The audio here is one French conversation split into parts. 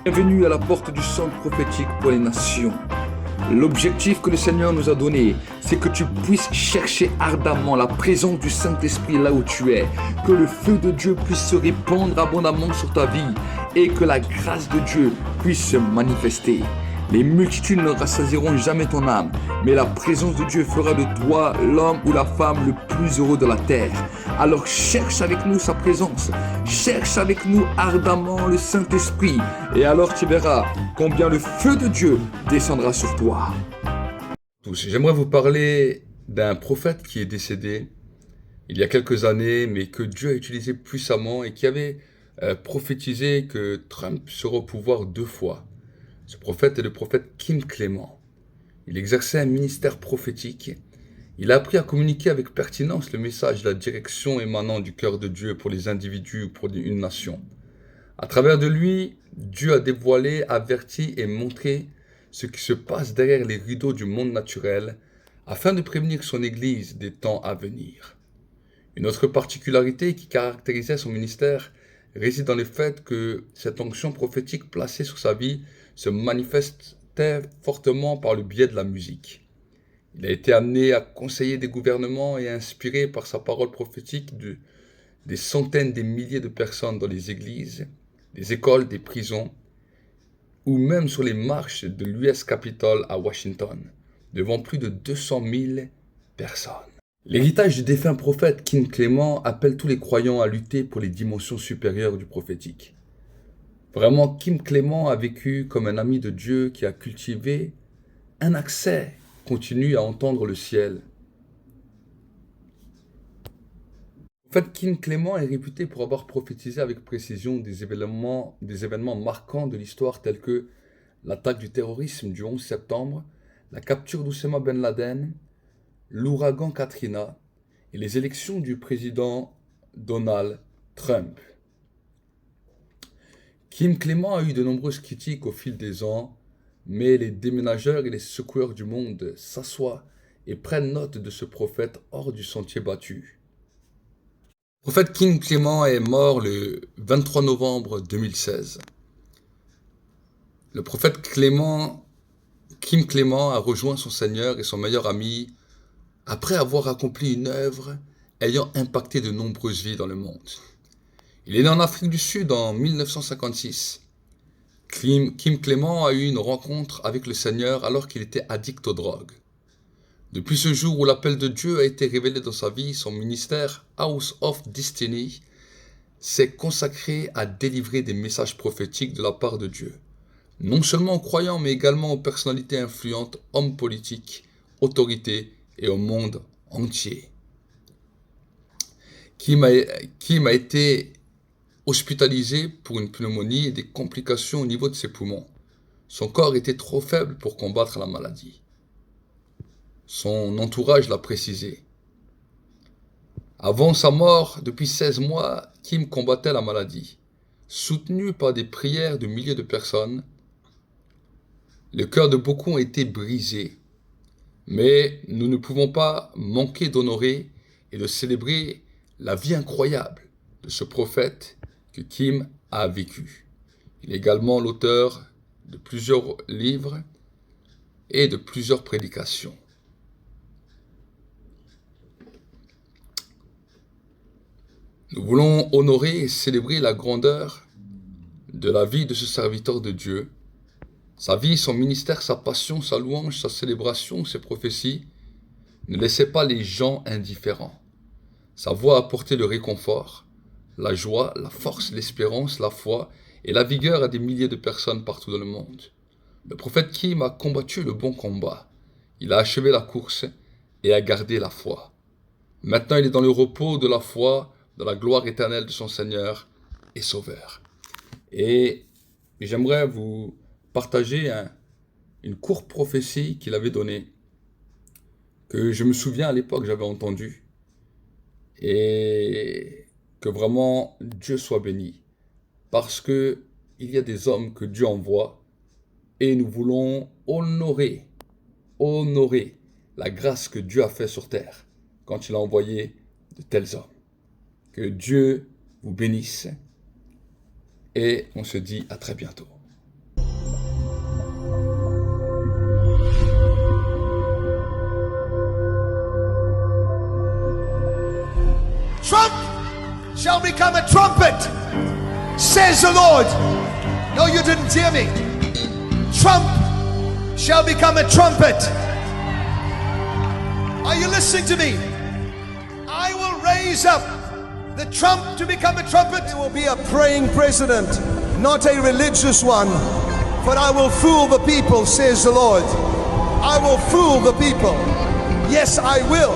Bienvenue à la porte du centre prophétique pour les nations. L'objectif que le Seigneur nous a donné, c'est que tu puisses chercher ardemment la présence du Saint-Esprit là où tu es, que le feu de Dieu puisse se répandre abondamment sur ta vie et que la grâce de Dieu puisse se manifester. Les multitudes ne rassasieront jamais ton âme, mais la présence de Dieu fera de toi l'homme ou la femme le plus heureux de la terre. Alors cherche avec nous sa présence, cherche avec nous ardemment le Saint-Esprit, et alors tu verras combien le feu de Dieu descendra sur toi. J'aimerais vous parler d'un prophète qui est décédé il y a quelques années, mais que Dieu a utilisé puissamment et qui avait prophétisé que Trump serait au pouvoir 2 fois. Ce prophète est le prophète Kim Clement. Il exerçait un ministère prophétique. Il a appris à communiquer avec pertinence le message de la direction émanant du cœur de Dieu pour les individus ou pour une nation. À travers de lui, Dieu a dévoilé, averti et montré ce qui se passe derrière les rideaux du monde naturel afin de prévenir son Église des temps à venir. Une autre particularité qui caractérisait son ministère réside dans le fait que cette onction prophétique placée sur sa vie se manifestait fortement par le biais de la musique. Il a été amené à conseiller des gouvernements et à inspirer par sa parole prophétique des centaines, des milliers de personnes dans les églises, des écoles, des prisons, ou même sur les marches de l'US Capitol à Washington, devant plus de 200 000 personnes. L'héritage du défunt prophète Kim Clement appelle tous les croyants à lutter pour les dimensions supérieures du prophétique. Vraiment, Kim Clement a vécu comme un ami de Dieu qui a cultivé un accès continu à entendre le ciel. En fait, Kim Clement est réputé pour avoir prophétisé avec précision des événements marquants de l'histoire tels que l'attaque du terrorisme du 11 septembre, la capture d'Oussama Ben Laden, l'ouragan Katrina et les élections du président Donald Trump. Kim Clement a eu de nombreuses critiques au fil des ans, mais les déménageurs et les secoueurs du monde s'assoient et prennent note de ce prophète hors du sentier battu. Le prophète Kim Clement est mort le 23 novembre 2016. Le prophète Kim Clement a rejoint son Seigneur et son meilleur ami après avoir accompli une œuvre ayant impacté de nombreuses vies dans le monde. Il est né en Afrique du Sud en 1956. Kim Clement a eu une rencontre avec le Seigneur alors qu'il était addict aux drogues. Depuis ce jour où l'appel de Dieu a été révélé dans sa vie, son ministère House of Destiny s'est consacré à délivrer des messages prophétiques de la part de Dieu, non seulement aux croyants mais également aux personnalités influentes, hommes politiques, autorités et au monde entier. Kim a été hospitalisé pour une pneumonie et des complications au niveau de ses poumons. Son corps était trop faible pour combattre la maladie. Son entourage l'a précisé. Avant sa mort, depuis 16 mois, Kim combattait la maladie. Soutenu par des prières de milliers de personnes, le cœur de beaucoup ont été brisé. Mais nous ne pouvons pas manquer d'honorer et de célébrer la vie incroyable de ce prophète que Kim a vécu. Il est également l'auteur de plusieurs livres et de plusieurs prédications. Nous voulons honorer et célébrer la grandeur de la vie de ce serviteur de Dieu. Sa vie, son ministère, sa passion, sa louange, sa célébration, ses prophéties ne laissaient pas les gens indifférents. Sa voix apportait le réconfort, la joie, la force, l'espérance, la foi et la vigueur à des milliers de personnes partout dans le monde. Le prophète Kim a combattu le bon combat. Il a achevé la course et a gardé la foi. Maintenant, il est dans le repos de la foi, dans la gloire éternelle de son Seigneur et Sauveur. Et j'aimerais vous partager une courte prophétie qu'il avait donnée, que je me souviens à l'époque j'avais entendue, et que vraiment Dieu soit béni, parce que il y a des hommes que Dieu envoie, et nous voulons honorer la grâce que Dieu a faite sur terre, quand il a envoyé de tels hommes. Que Dieu vous bénisse, et on se dit à très bientôt. shall become a trumpet, says the Lord. No, you didn't hear me. Trump shall become a trumpet. Are you listening to me? I will raise up the Trump to become a trumpet. He will be a praying president, not a religious one. For I will fool the people, says the Lord. I will fool the people. Yes, I will.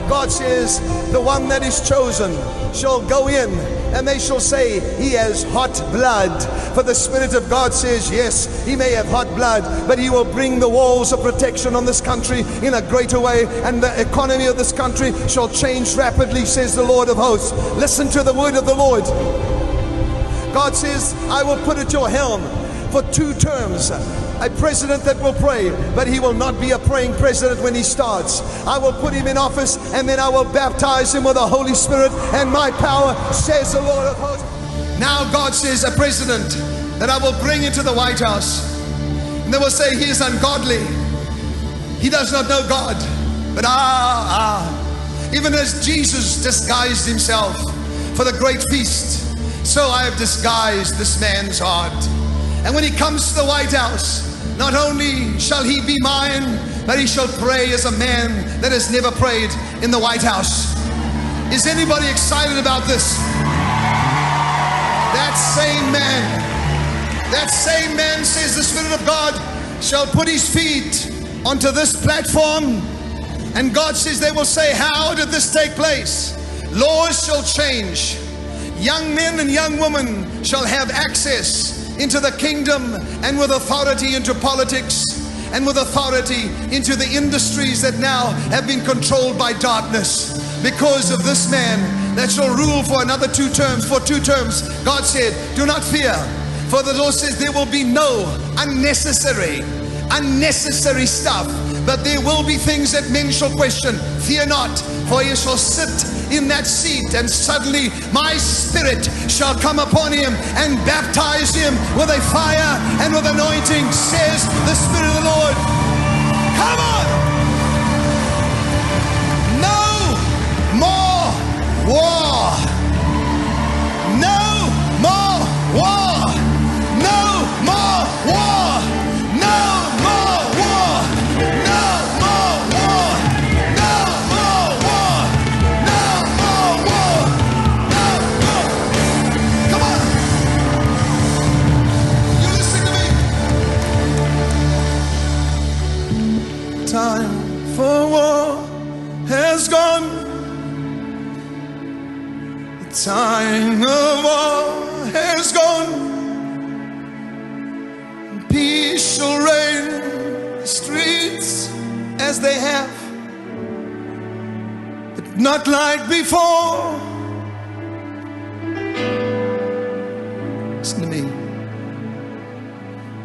God says, the one that is chosen shall go in, and they shall say, he has hot blood. For the Spirit of God says, yes, he may have hot blood, but he will bring the walls of protection on this country in a greater way, and the economy of this country shall change rapidly, says the Lord of hosts. Listen to the word of the Lord. God says, I will put at your helm for 2 terms a president that will pray, but he will not be a praying president when he starts. I will put him in office, and then I will baptize him with the Holy Spirit and my power, says the Lord of hosts. Now God says, a president that I will bring into the White House, and they will say he is ungodly, he does not know God. But even as Jesus disguised himself for the great feast, so I have disguised this man's heart. And when he comes to the White House, not only shall he be mine, but he shall pray as a man that has never prayed in the White House. Is anybody excited about this? That same man, says the Spirit of God, shall put his feet onto this platform, and God says they will say, how did this take place? Laws shall change. Young men and young women shall have access into the kingdom, and with authority into politics, and with authority into the industries that now have been controlled by darkness, because of this man that shall rule for another 2 terms. For 2 terms, God said, do not fear, for the Lord says there will be no unnecessary stuff, but there will be things that men shall question. Fear not, for he shall sit in that seat, and suddenly my Spirit shall come upon him and baptize him with a fire and with anointing, says the Spirit of the Lord. Come on! No more war! No more war! No more war! No more war! No more war! No more war! No more war! No more! Come on! You listen to me. Time for war has gone. The time of war has gone. Peace shall reign the streets as they have, but not like before. Listen to me.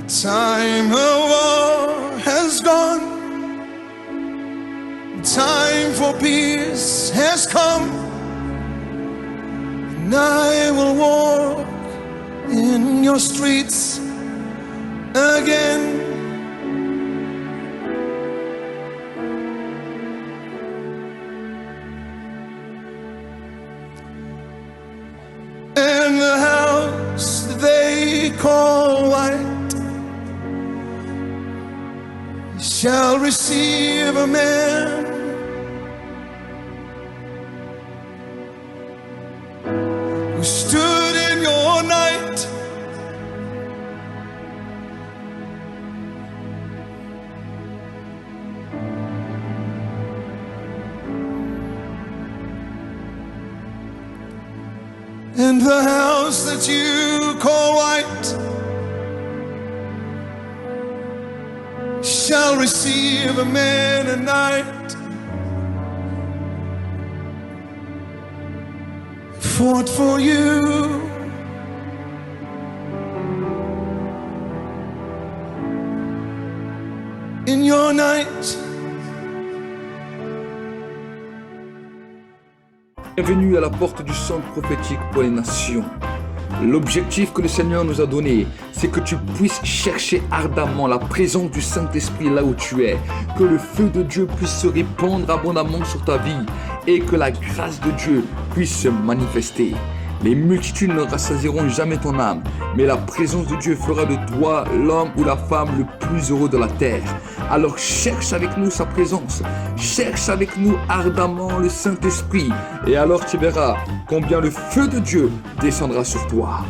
The time of war has gone. The time for peace has come, and I will walk in your streets again. And the house they call white shall receive a man who stood in your night. And the house that you call white shall receive a man at night. Fought for you. In your night. Bienvenue à la porte du centre prophétique pour les nations. L'objectif que le Seigneur nous a donné, c'est que tu puisses chercher ardemment la présence du Saint-Esprit là où tu es, que le feu de Dieu puisse se répandre abondamment sur ta vie et que la grâce de Dieu puisse se manifester. Les multitudes ne rassasieront jamais ton âme, mais la présence de Dieu fera de toi l'homme ou la femme le plus heureux de la terre. Alors cherche avec nous sa présence, cherche avec nous ardemment le Saint-Esprit, et alors tu verras combien le feu de Dieu descendra sur toi.